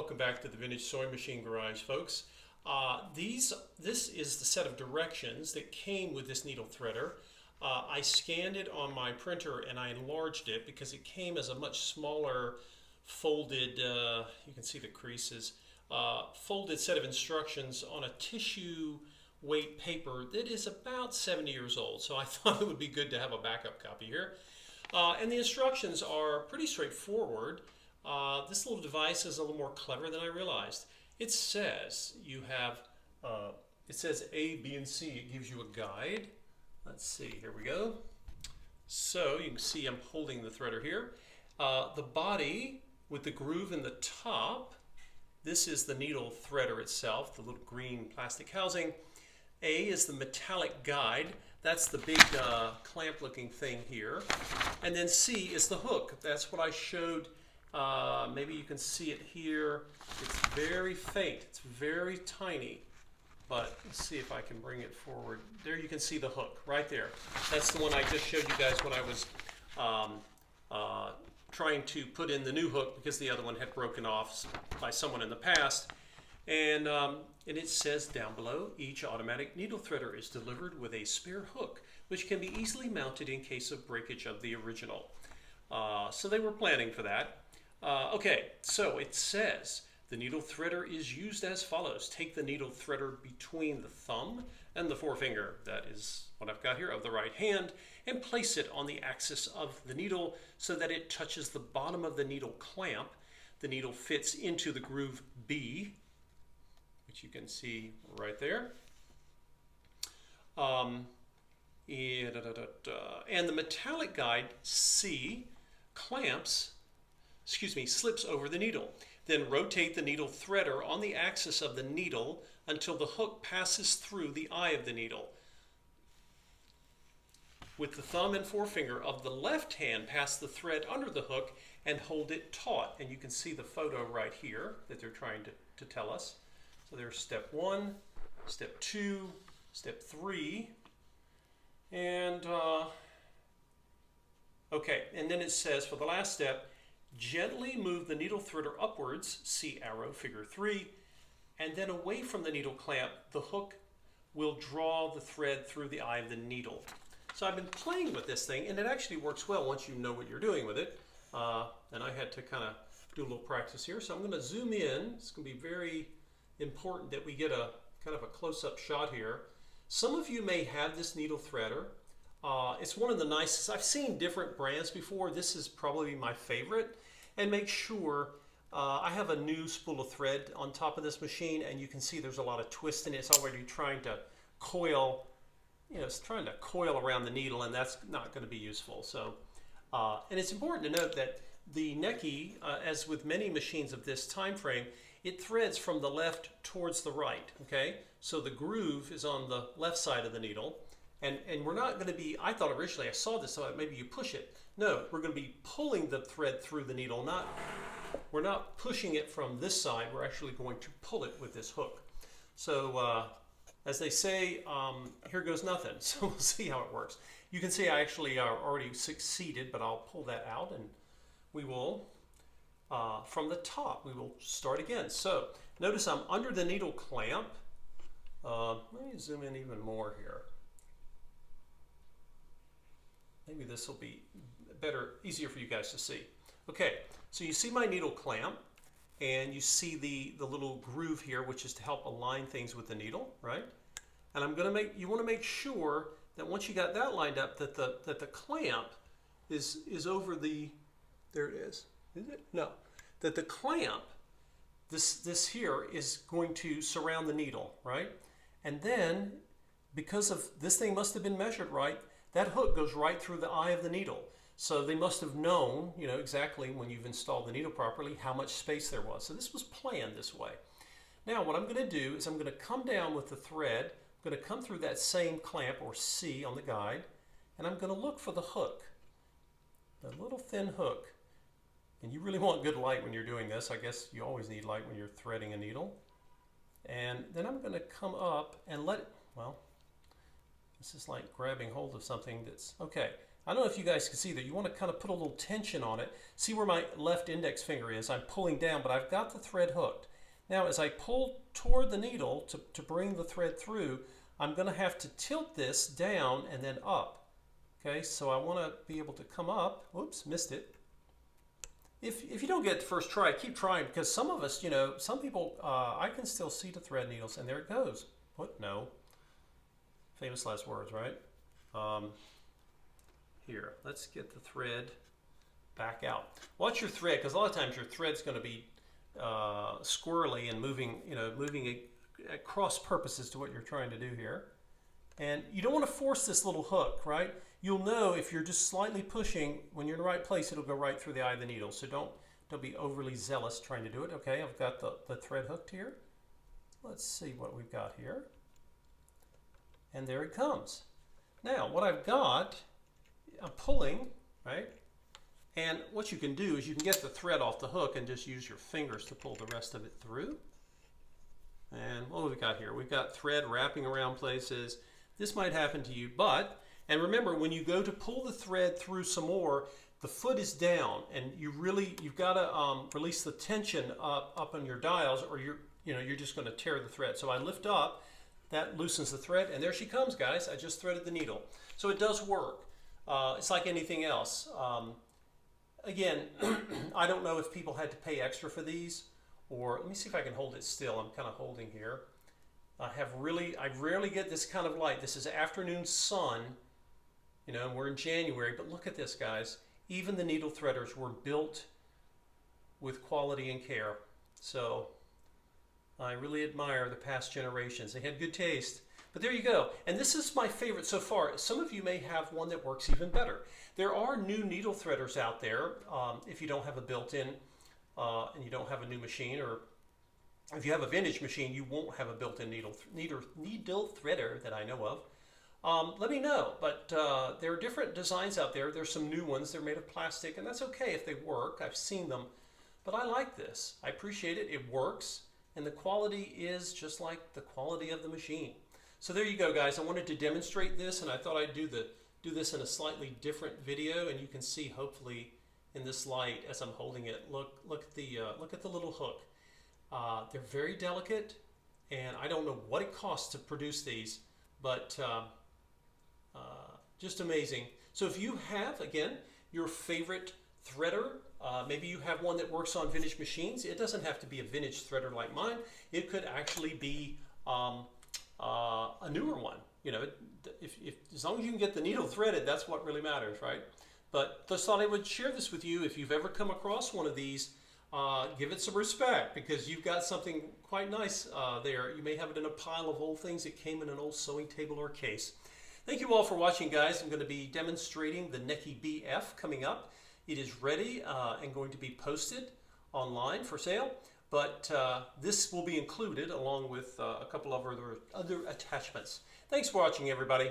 welcome back to the Vintage Sewing Machine Garage, folks. This is the set of directions that came with this needle threader. I scanned it on my printer and I enlarged it because it came as a much smaller folded, you can see the creases, folded set of instructions on a tissue weight paper that is about 70 years old. So I thought it would be good to have a backup copy here. And the instructions are pretty straightforward. This little device is a little more clever than I realized. It says you have, it says A, B, and C. It gives you a guide. Let's see, here we go. So you can see I'm holding the threader here. The body with the groove in the top, this is the needle threader itself, the little green plastic housing. A is the metallic guide. That's the big clamp looking thing here. And then C is the hook. That's what I showed. Maybe you can see it here. It's very faint. It's very tiny. But let's see if I can bring it forward. There you can see the hook right there. That's the one I just showed you guys when I was trying to put in the new hook because the other one had broken off by someone in the past. And it says down below, each automatic needle threader is delivered with a spare hook, which can be easily mounted in case of breakage of the original. So they were planning for that. Okay, so it says the needle threader is used as follows. Take the needle threader between the thumb and the forefinger, that is what I've got here, of the right hand, and place it on the axis of the needle so that it touches the bottom of the needle clamp. The needle fits into the groove B, which you can see right there. And the metallic guide C slips over the needle. Then rotate the needle threader on the axis of the needle until the hook passes through the eye of the needle. With the thumb and forefinger of the left hand, pass the thread under the hook and hold it taut. And you can see the photo right here that they're trying to tell us. So there's step 1, step 2, step 3, and okay, and then it says for the last step, gently move the needle threader upwards, see arrow figure 3, and then away from the needle clamp, the hook will draw the thread through the eye of the needle. So I've been playing with this thing, and it actually works well once you know what you're doing with it. And I had to kind of do a little practice here. So I'm going to zoom in. It's going to be very important that we get a kind of a close-up shot here. Some of you may have this needle threader. It's one of the nicest. I've seen different brands before. This is probably my favorite. And make sure I have a new spool of thread on top of this machine, and you can see there's a lot of twist in it. It's already trying to coil, it's trying to coil around the needle, and that's not going to be useful. So, and it's important to note that the Necchi, as with many machines of this time frame, it threads from the left towards the right, okay? So the groove is on the left side of the needle, and we're not going to be, I thought originally, I saw this, so maybe you push it. No, we're going to be pulling the thread through the needle, we're not pushing it from this side, we're actually going to pull it with this hook. So, as they say, here goes nothing, so we'll see how it works. You can see I actually already succeeded, but I'll pull that out and we will, from the top, we will start again. So notice I'm under the needle clamp. Let me zoom in even more here. Maybe this will be better, easier for you guys to see. Okay, so you see my needle clamp, and you see the little groove here, which is to help align things with the needle, right? And you want to make sure that once you got that lined up, that the clamp is over the, there it is it? No. That the clamp, this here, is going to surround the needle, right? And then, because of this thing must have been measured right, that hook goes right through the eye of the needle. So they must have known, exactly when you've installed the needle properly, how much space there was. So this was planned this way. Now what I'm going to do is I'm going to come down with the thread. I'm going to come through that same clamp, or C on the guide, and I'm going to look for the hook, the little thin hook. And you really want good light when you're doing this. I guess you always need light when you're threading a needle. And then I'm going to come up and this is like grabbing hold of something that's, okay. I don't know if you guys can see that. You want to kind of put a little tension on it. See where my left index finger is? I'm pulling down, but I've got the thread hooked. Now, as I pull toward the needle to bring the thread through, I'm going to have to tilt this down and then up. Okay, so I want to be able to come up. Whoops, missed it. If you don't get it the first try, keep trying, because some of us, you know, some people, I can still see the thread needles, and there it goes. What? No. Famous last words, right? Here, let's get the thread back out. Watch your thread, because a lot of times your thread's going to be squirrely and moving, you know, moving at cross purposes to what you're trying to do here. And you don't want to force this little hook, right? You'll know if you're just slightly pushing, when you're in the right place, it'll go right through the eye of the needle. So don't be overly zealous trying to do it. Okay, I've got the thread hooked here. Let's see what we've got here. And there it comes. Now, what I've got, I'm pulling, right? And what you can do is you can get the thread off the hook and just use your fingers to pull the rest of it through. And what have we got here? We've got thread wrapping around places. This might happen to you, and remember, when you go to pull the thread through some more, the foot is down, and you've got to release the tension up on your dials, or you're just going to tear the thread. So I lift up, that loosens the thread, and there she comes, guys. I just threaded the needle. So it does work. It's like anything else. Again, I don't know if people had to pay extra for these, or let me see if I can hold it still. I'm kind of holding here. I rarely get this kind of light. This is afternoon sun, you know, and we're in January, but look at this, guys. Even the needle threaders were built with quality and care. So I really admire the past generations. They had good taste. But there you go. And this is my favorite so far. Some of you may have one that works even better. There are new needle threaders out there. If you don't have a built-in and you don't have a new machine, or if you have a vintage machine, you won't have a built-in needle threader that I know of. Let me know. But there are different designs out there. There's some new ones. They're made of plastic, and that's okay if they work. I've seen them. But I like this. I appreciate it. It works. And the quality is just like the quality of the machine. So there you go, guys. I wanted to demonstrate this, and I thought I'd do this in a slightly different video, and you can see hopefully in this light as I'm holding it. Look at the little hook. They're very delicate, and I don't know what it costs to produce these, but just amazing. So if you have, again, your favorite threader, maybe you have one that works on vintage machines. It doesn't have to be a vintage threader like mine. It could actually be a newer one. You know, if as long as you can get the needle threaded, that's what really matters, right? But just thought I would share this with you. If you've ever come across one of these, give it some respect, because you've got something quite nice there. You may have it in a pile of old things that came in an old sewing table or case. Thank you all for watching, guys. I'm going to be demonstrating the Necchi BF coming up. It is ready and going to be posted online for sale, but this will be included along with a couple of other attachments. Thanks for watching, everybody.